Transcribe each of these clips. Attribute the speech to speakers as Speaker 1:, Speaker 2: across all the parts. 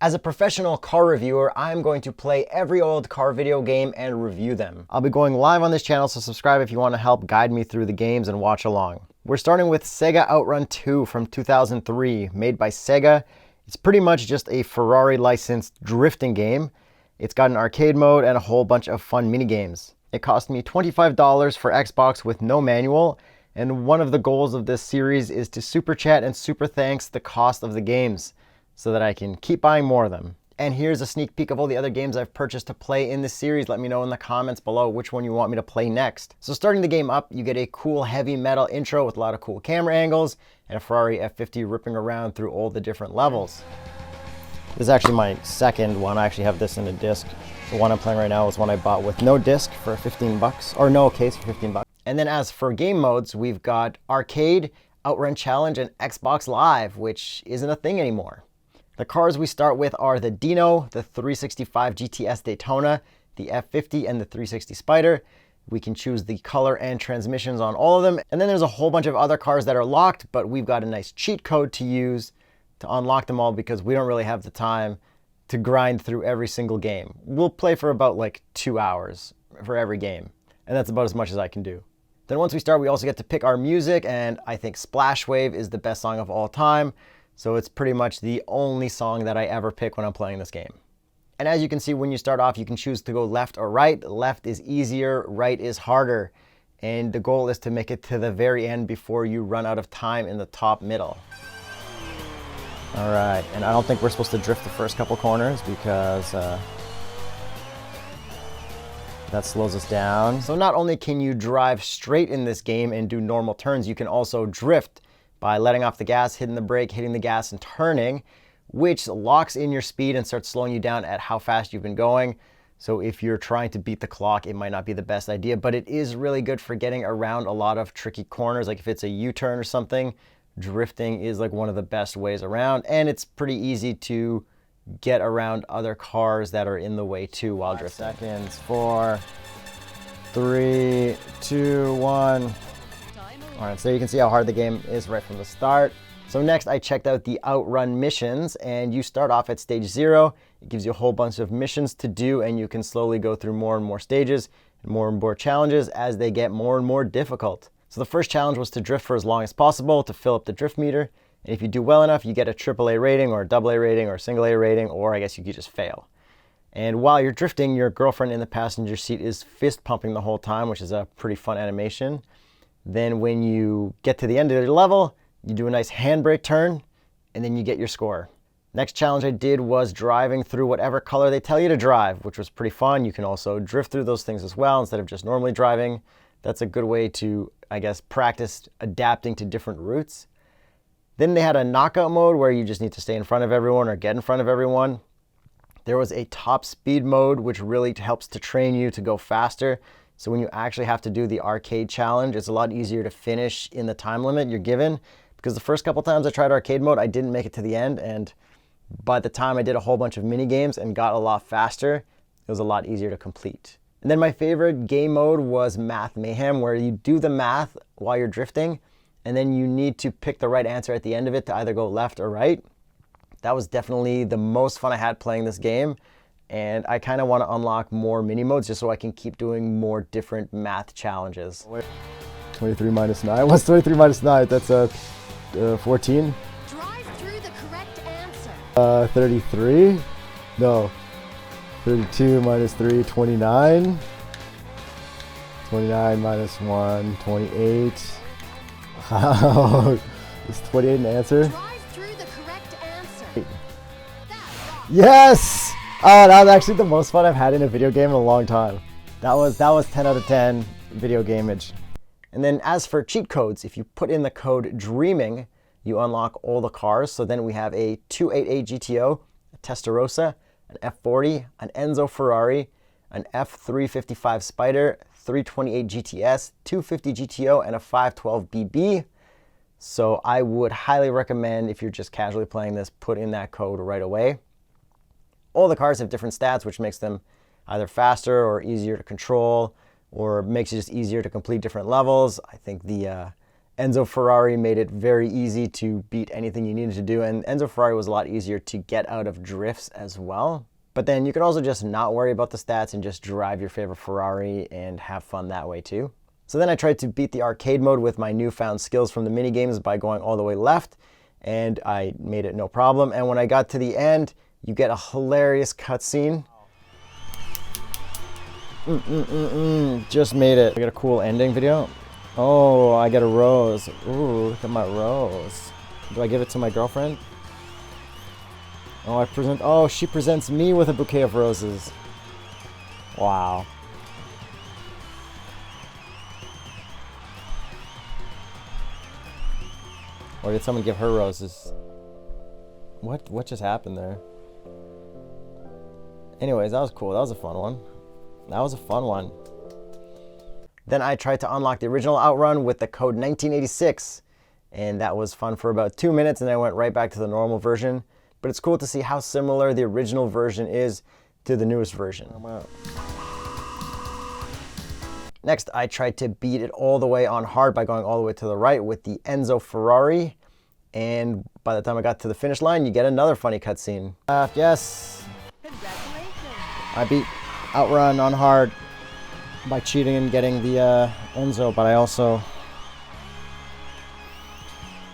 Speaker 1: As a professional car reviewer, I'm going to play every old car video game and review them. I'll be going live on this channel, so subscribe if you want to help guide me through the games and watch along. We're starting with Sega Outrun 2 from 2003, made by Sega. It's pretty much just a Ferrari licensed drifting game. It's got an arcade mode and a whole bunch of fun mini games. It cost me $25 for Xbox with no manual, and one of the goals of this series is to super chat and super thanks the cost of the games, so that I can keep buying more of them. And here's a sneak peek of all the other games I've purchased to play in this series. Let me know in the comments below which one you want me to play next. So starting the game up, you get a cool heavy metal intro with a lot of cool camera angles and a Ferrari F50 ripping around through all the different levels. This is actually my second one. I actually have this in a disc. The one I'm playing right now is one I bought with no disc for 15 bucks, or no case for 15 bucks. And then as for game modes, we've got Arcade, Outrun Challenge, and Xbox Live, which isn't a thing anymore. The cars we start with are the Dino, the 365 GTS Daytona, the F50, and the 360 Spider. We can choose the color and transmissions on all of them. And then there's a whole bunch of other cars that are locked, but we've got a nice cheat code to use to unlock them all because we don't really have the time to grind through every single game. We'll play for about like 2 hours for every game, and that's about as much as I can do. Then once we start, we also get to pick our music, and I think Splash Wave is the best song of all time. So it's pretty much the only song that I ever pick when I'm playing this game. And as you can see, when you start off, you can choose to go left or right. Left is easier, right is harder. And the goal is to make it to the very end before you run out of time in the top middle. All right, and I don't think we're supposed to drift the first couple corners because that slows us down. So not only can you drive straight in this game and do normal turns, you can also drift by letting off the gas, hitting the brake, hitting the gas, and turning, which locks in your speed and starts slowing you down at how fast you've been going. So if you're trying to beat the clock, it might not be the best idea, but it is really good for getting around a lot of tricky corners. Like if it's a U-turn or something, drifting is like one of the best ways around, and it's pretty easy to get around other cars that are in the way too while drifting. 5 seconds, 4, 3, 2, 1. All right, so you can see how hard the game is right from the start. So next I checked out the Outrun missions, and you start off at stage 0. It gives you a whole bunch of missions to do, and you can slowly go through more and more stages and more challenges as they get more and more difficult. So the first challenge was to drift for as long as possible to fill up the drift meter. And if you do well enough, you get a AAA rating or a AA rating or a single A rating, or I guess you could just fail. And while you're drifting, your girlfriend in the passenger seat is fist pumping the whole time, which is a pretty fun animation. Then when you get to the end of the level, you do a nice handbrake turn, and then you get your score. Next challenge I did was driving through whatever color they tell you to drive, which was pretty fun. You can also drift through those things as well instead of just normally driving. That's a good way to, I guess, practice adapting to different routes. Then they had a knockout mode where you just need to stay in front of everyone or get in front of everyone. There was a top speed mode, which really helps to train you to go faster. So when you actually have to do the arcade challenge, it's a lot easier to finish in the time limit you're given. Because the first couple times I tried arcade mode, I didn't make it to the end. And by the time I did a whole bunch of mini games and got a lot faster, it was a lot easier to complete. And then my favorite game mode was Math Mayhem, where you do the math while you're drifting, and then you need to pick the right answer at the end of it to either go left or right. That was definitely the most fun I had playing this game. And I kind of want to unlock more mini modes just so I can keep doing more different math challenges. 23 minus 9. What's 23 minus 9? That's 14.
Speaker 2: Drive through the correct answer.
Speaker 1: 33? No. 32 minus 3, 29. 29 minus 1, 28. Wow. Is 28 an answer?
Speaker 2: Drive through the correct answer.
Speaker 1: Yes! Oh, that was actually the most fun I've had in a video game in a long time. That was 10 out of 10 video gameage. And then as for cheat codes, if you put in the code DREAMING, you unlock all the cars. So then we have a 288 GTO, a Testarossa, an F40, an Enzo Ferrari, an F355 Spider, 328 GTS, 250 GTO, and a 512 BB. So I would highly recommend, if you're just casually playing this, put in that code right away. All the cars have different stats, which makes them either faster or easier to control, or makes it just easier to complete different levels. I think the Enzo Ferrari made it very easy to beat anything you needed to do, and Enzo Ferrari was a lot easier to get out of drifts as well. But then you could also just not worry about the stats and just drive your favorite Ferrari and have fun that way too. So then I tried to beat the arcade mode with my newfound skills from the minigames by going all the way left, and I made it no problem. And when I got to the end, you get a hilarious cutscene. Just made it. I got a cool ending video. Oh, I get a rose. Ooh, look at my rose. Do I give it to my girlfriend? Oh, she presents me with a bouquet of roses. Wow. Or did someone give her roses? What just happened there? Anyways, that was cool. That was a fun one. That was a fun one. Then I tried to unlock the original Outrun with the code 1986, and that was fun for about 2 minutes, and then I went right back to the normal version. But it's cool to see how similar the original version is to the newest version. Next, I tried to beat it all the way on hard by going all the way to the right with the Enzo Ferrari, and by the time I got to the finish line, you get another funny cutscene. Yes! I beat Outrun on hard by cheating and getting the Enzo, but I also...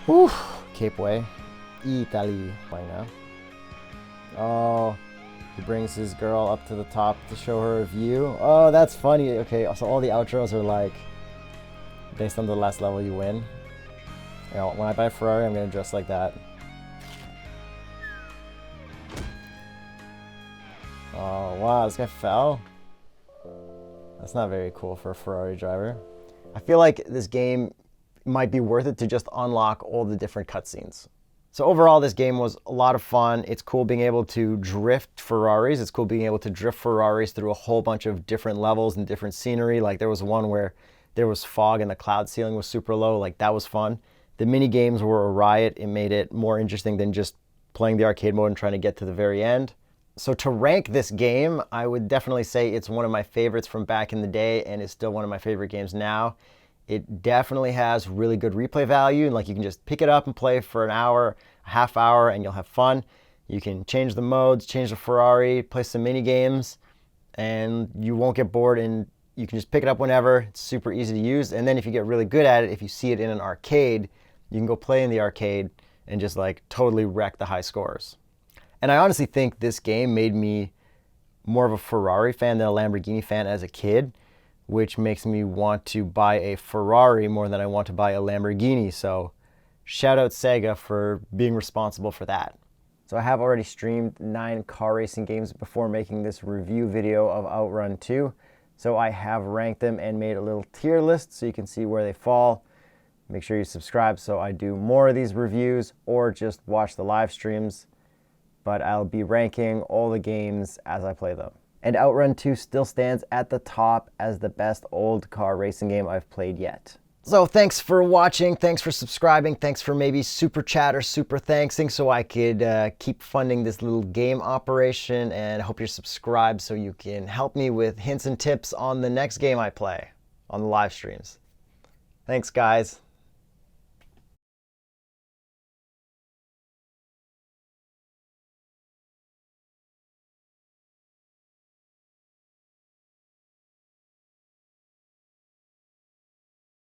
Speaker 1: Whew! Cape Way. Italy. Right now. Oh, he brings his girl up to the top to show her a view. Oh, that's funny. Okay, so all the outros are like based on the last level you win. You know, when I buy a Ferrari, I'm gonna dress like that. Oh wow, this guy fell. That's not very cool for a Ferrari driver. I feel like this game might be worth it to just unlock all the different cutscenes. So overall, this game was a lot of fun. It's cool being able to drift Ferraris. It's cool being able to drift Ferraris through a whole bunch of different levels and different scenery. Like there was one where there was fog and the cloud ceiling was super low. Like that was fun. The mini games were a riot. It made it more interesting than just playing the arcade mode and trying to get to the very end. So to rank this game, I would definitely say it's one of my favorites from back in the day, and it's still one of my favorite games now. It definitely has really good replay value, and like you can just pick it up and play for an hour, a half hour, and you'll have fun. You can change the modes, change the Ferrari, play some mini games, and you won't get bored, and you can just pick it up whenever. It's super easy to use. And then if you get really good at it, if you see it in an arcade, you can go play in the arcade and just like totally wreck the high scores. And I honestly think this game made me more of a Ferrari fan than a Lamborghini fan as a kid, which makes me want to buy a Ferrari more than I want to buy a Lamborghini. So shout out Sega for being responsible for that. So I have already streamed 9 car racing games before making this review video of Outrun 2. So I have ranked them and made a little tier list so you can see where they fall. Make sure you subscribe so I do more of these reviews, or just watch the live streams. But I'll be ranking all the games as I play them. And Outrun 2 still stands at the top as the best old car racing game I've played yet. So thanks for watching, thanks for subscribing, thanks for maybe super chat or super thanksing so I could keep funding this little game operation, and I hope you're subscribed so you can help me with hints and tips on the next game I play on the live streams. Thanks guys.